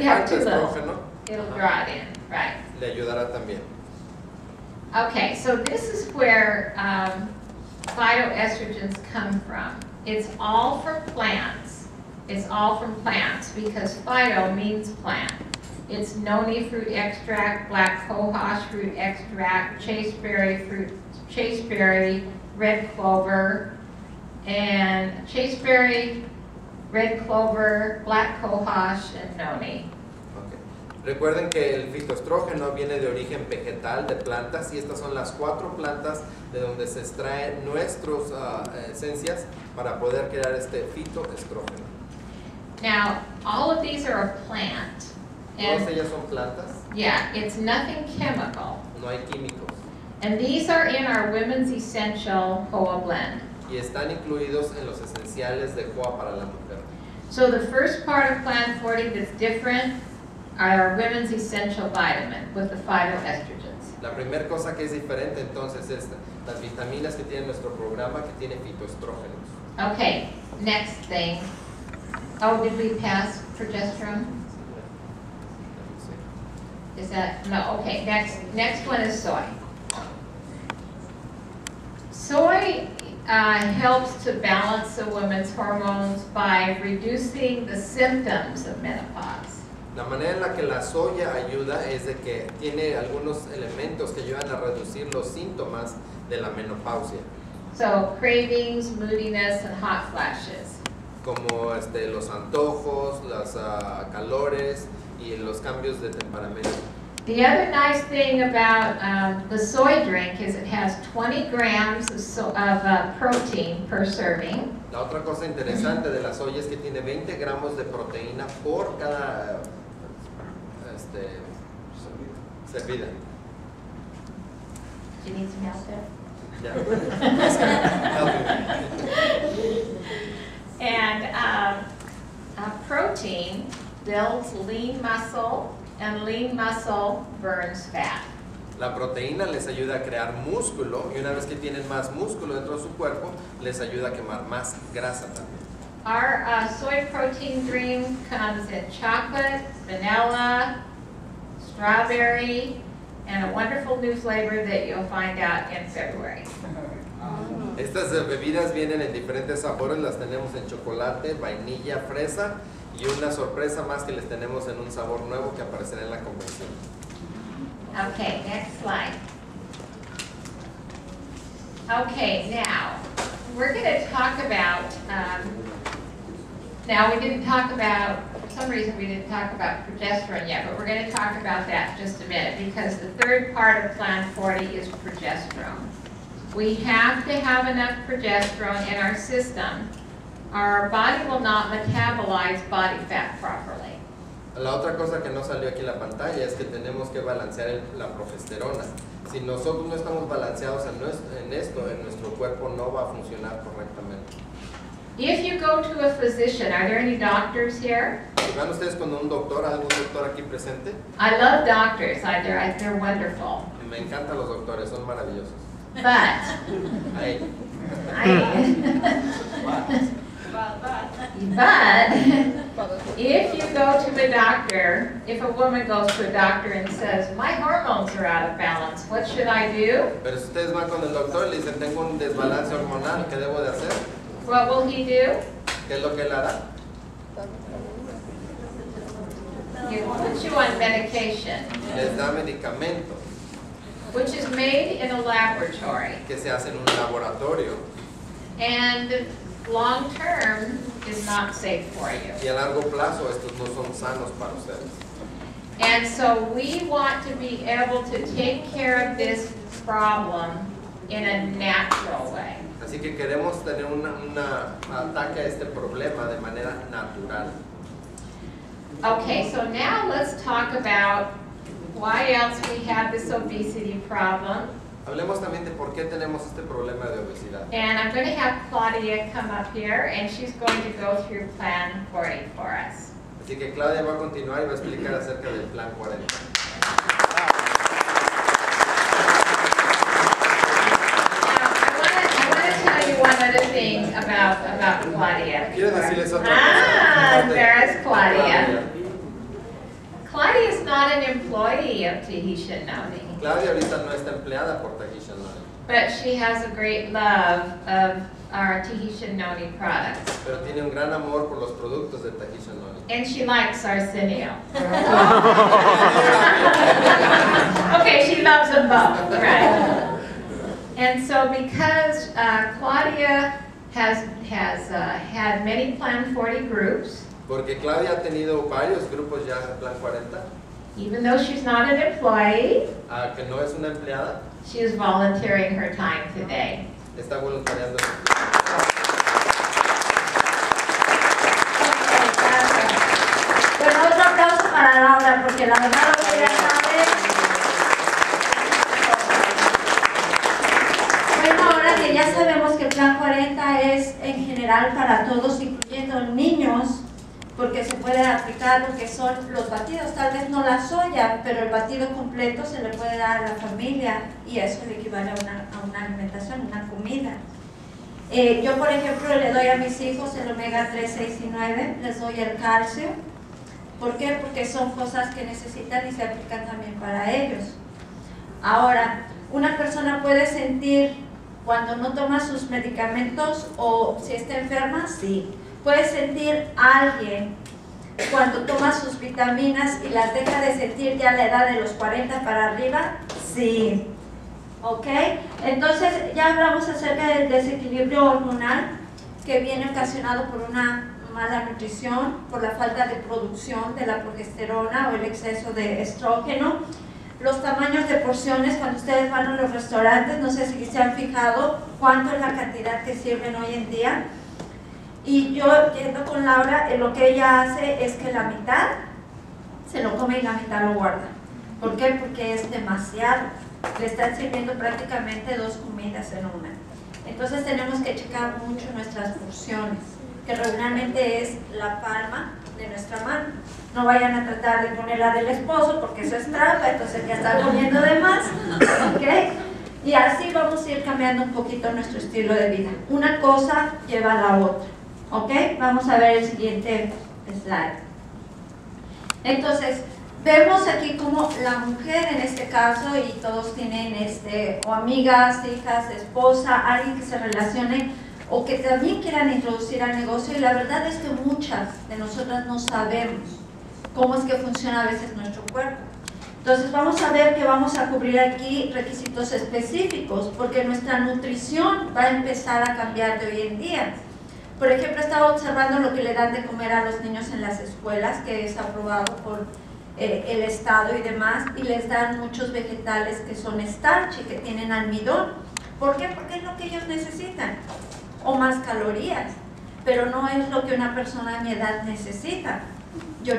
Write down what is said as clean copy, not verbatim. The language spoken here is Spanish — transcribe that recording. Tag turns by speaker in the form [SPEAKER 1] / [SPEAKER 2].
[SPEAKER 1] have too little.
[SPEAKER 2] estrógeno
[SPEAKER 1] It'll draw it in, right.
[SPEAKER 2] le ayudará también.
[SPEAKER 1] Okay, so this is where phytoestrogens come from. It's all from plants. It's all from plants because phyto means plant. It's noni fruit extract, black cohosh fruit extract, chasteberry, red clover, and chasteberry, red clover, black cohosh, and noni.
[SPEAKER 2] Recuerden que el fitoestrógeno viene de origen vegetal, de plantas, y estas son las 4 plantas de donde se extraen nuestras esencias para poder crear este fitoestrógeno.
[SPEAKER 1] Now, all of these are a plant.
[SPEAKER 2] Todas ellas son plantas.
[SPEAKER 1] Yeah, it's nothing chemical.
[SPEAKER 2] No hay químicos.
[SPEAKER 1] And these are in our Women's Essential HOA blend.
[SPEAKER 2] Y están incluidos en los esenciales de HOA para la mujer.
[SPEAKER 1] So the first part of Plan 40 that's different are our Women's Essential Vitamin with the phytoestrogens.
[SPEAKER 2] La primera cosa que es diferente entonces es las vitaminas que tiene nuestro programa que tiene fitoestrógenos.
[SPEAKER 1] Okay, next thing. Oh, did we pass progesterone? Is that, no, okay, next one is soy. Soy helps to balance a woman's hormones by reducing the symptoms of menopause.
[SPEAKER 2] La manera en la que la soya ayuda es de que tiene algunos elementos que ayudan a reducir los síntomas de la menopausia.
[SPEAKER 1] So cravings, moodiness, and hot flashes.
[SPEAKER 2] Como los antojos, los calores y los cambios de temperamento.
[SPEAKER 1] The other nice thing about the soy drink is it has 20 grams of protein per serving.
[SPEAKER 2] La otra cosa interesante de la soya es que tiene 20 gramos de proteína por cada servida.
[SPEAKER 1] Do you need some help there?
[SPEAKER 2] Yeah.
[SPEAKER 1] And protein builds lean muscle, and lean muscle burns fat.
[SPEAKER 2] La proteína les ayuda a crear músculo y una vez que tienen más músculo dentro de su cuerpo, les ayuda a quemar más grasa también.
[SPEAKER 1] Our soy protein drink comes in chocolate, vanilla, strawberry, and a wonderful new flavor that you'll find out in February.
[SPEAKER 2] Estas bebidas vienen en diferentes sabores, las tenemos en chocolate, vainilla, fresa y una sorpresa más que les tenemos en un sabor nuevo que aparecerá en la convención.
[SPEAKER 1] Okay, next slide. Okay, now we're going to talk about, now we didn't talk about, for some reason we didn't talk about progesterone yet, but we're going to talk about that in just a minute because the third part of Plan 40 is progesterone. We have to have enough progesterone in our system. Our body will not metabolize body fat properly.
[SPEAKER 2] La otra cosa que no salió aquí en la pantalla es que tenemos que balancear la progesterona. Si nosotros no estamos balanceados en esto, en nuestro cuerpo no va a funcionar correctamente.
[SPEAKER 1] If you go to a physician, are there any doctors here?
[SPEAKER 2] Si van ustedes con un doctor, algún doctor aquí presente.
[SPEAKER 1] I love doctors. They're wonderful.
[SPEAKER 2] Me encantan los doctores, son maravillosos.
[SPEAKER 1] But if you go to a doctor, if a woman goes to a doctor and says, my hormones are out of balance, what should I do?
[SPEAKER 2] Pero si ustedes van con el doctor y le dicen, tengo un desbalance hormonal, ¿qué debo de hacer?
[SPEAKER 1] What will he do?
[SPEAKER 2] ¿Qué es lo que él hará?
[SPEAKER 1] He will put you on medication,
[SPEAKER 2] Les da medicamentos
[SPEAKER 1] which is made in a laboratory.
[SPEAKER 2] que se hacen en un laboratorio
[SPEAKER 1] And long term is not safe for you.
[SPEAKER 2] y a largo plazo estos no son sanos para ustedes.
[SPEAKER 1] And so we want to be able to take care of this problem in a natural way.
[SPEAKER 2] Así que queremos tener un ataque a este problema de manera natural.
[SPEAKER 1] Okay, so now let's talk about why else we have this obesity problem.
[SPEAKER 2] Hablemos también de por qué tenemos este problema de obesidad.
[SPEAKER 1] And I'm going to have Claudia come up here and she's going to go through Plan 40 for us.
[SPEAKER 2] Así que Claudia va a continuar y va a explicar acerca del Plan 40.
[SPEAKER 1] One other thing about Claudia.
[SPEAKER 2] Quiero decirles otra cosa.
[SPEAKER 1] There's Claudia. not an employee of Tahitian Noni,
[SPEAKER 2] Claudia ahorita no está empleada por Tahitian Noni,
[SPEAKER 1] but she has a great love of our Tahitian Noni products.
[SPEAKER 2] pero tiene un gran amor por los productos de Tahitian Noni.
[SPEAKER 1] And she likes Arsenio. Okay, she loves them both, right? And so because Claudia has had many Plan 40 groups,
[SPEAKER 2] Porque Claudia ha tenido varios grupos ya en Plan 40,
[SPEAKER 1] even though she's not an employee,
[SPEAKER 2] que no es una empleada,
[SPEAKER 1] she is volunteering her time today.
[SPEAKER 2] está voluntariando.
[SPEAKER 3] Bueno, otro aplauso para Laura, porque la verdad lo que ella sabe. Bueno, ahora que ya sabemos que el Plan 40 es en general para todos, incluyendo niños, porque se puede aplicar lo que son los batidos, tal vez no la soya, pero el batido completo se le puede dar a la familia y eso le equivale a una alimentación, una comida. Yo, por ejemplo, le doy a mis hijos el omega 3, 6 y 9, les doy el calcio. ¿Por qué? Porque son cosas que necesitan y se aplican también para ellos. Ahora, una persona puede sentir cuando no toma sus medicamentos o si está enferma, sí. Puede sentir a alguien cuando toma sus vitaminas y las deja de sentir ya a la edad de los 40 para arriba, sí. ¿Ok? Entonces ya hablamos acerca del desequilibrio hormonal que viene ocasionado por una mala nutrición, por la falta de producción de la progesterona o el exceso de estrógeno. Los tamaños de porciones, cuando ustedes van a los restaurantes, no sé si se han fijado cuánto es la cantidad que sirven hoy en día. Y yo, yendo con Laura, lo que ella hace es que la mitad se lo come y la mitad lo guarda. ¿Por qué? Porque es demasiado. Le están sirviendo prácticamente 2 comidas en una. Entonces tenemos que checar mucho nuestras porciones, que regularmente es la palma de nuestra mano. No vayan a tratar de poner la del esposo porque eso es trampa, entonces ya están comiendo de más. ¿Okay? Y así vamos a ir cambiando un poquito nuestro estilo de vida. Una cosa lleva a la otra. ¿Ok? Vamos a ver el siguiente slide. Entonces, vemos aquí como la mujer en este caso, y todos tienen o amigas, hijas, esposa, alguien que se relacione o que también quieran introducir al negocio, y la verdad es que muchas de nosotras no sabemos cómo es que funciona a veces nuestro cuerpo. Entonces vamos a ver que vamos a cubrir aquí requisitos específicos, porque nuestra nutrición va a empezar a cambiar de hoy en día. Por ejemplo, estaba observando lo que le dan de comer a los niños en las escuelas, que es aprobado por el Estado y demás, y les dan muchos vegetales que son starch y que tienen almidón. ¿Por qué? Porque es lo que ellos necesitan, o más calorías, pero no es lo que una persona de mi edad necesita. Yo